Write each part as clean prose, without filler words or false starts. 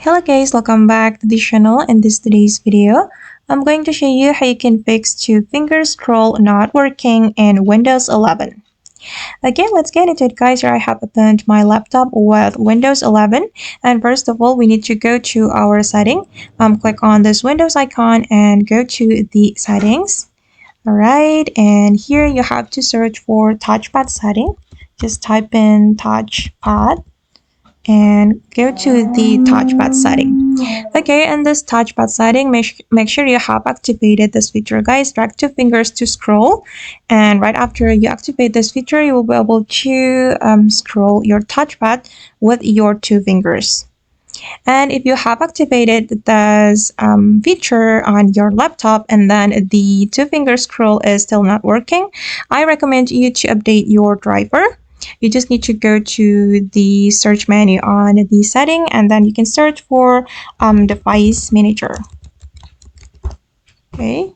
Hello guys, welcome back to the channel. In today's video, I'm going to show you how you can fix two-finger scroll not working in Windows 11. Okay, let's get into it guys. Here I have opened my laptop with Windows 11, and first of all we need to go to our setting. Click on this Windows icon and go to the settings. Alright, and here you have to search for touchpad setting. Just type in touchpad and go to the touchpad setting. Okay, and this touchpad setting, make sure you have activated this feature guys. Drag two fingers to scroll, and right after you activate this feature you will be able to scroll your touchpad with your two fingers. And if you have activated this feature on your laptop and then the two-finger scroll is still not working, I recommend you to update your driver. You just need to go to the search menu on the setting, and then you can search for device manager. Okay,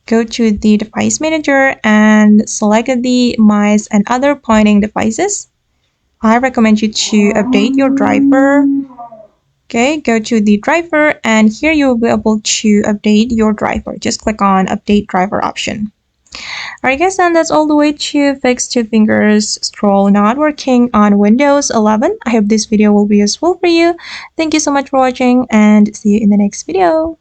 go to the device manager and select the mice and other pointing devices. I recommend you to update your driver. Okay, go to the driver, and here you will be able to update your driver. Just click on update driver option. Alright guys, and that's all the way to fix two-finger scroll not working on Windows 11. I hope this video will be useful for you. Thank you so much for watching, and see you in the next video.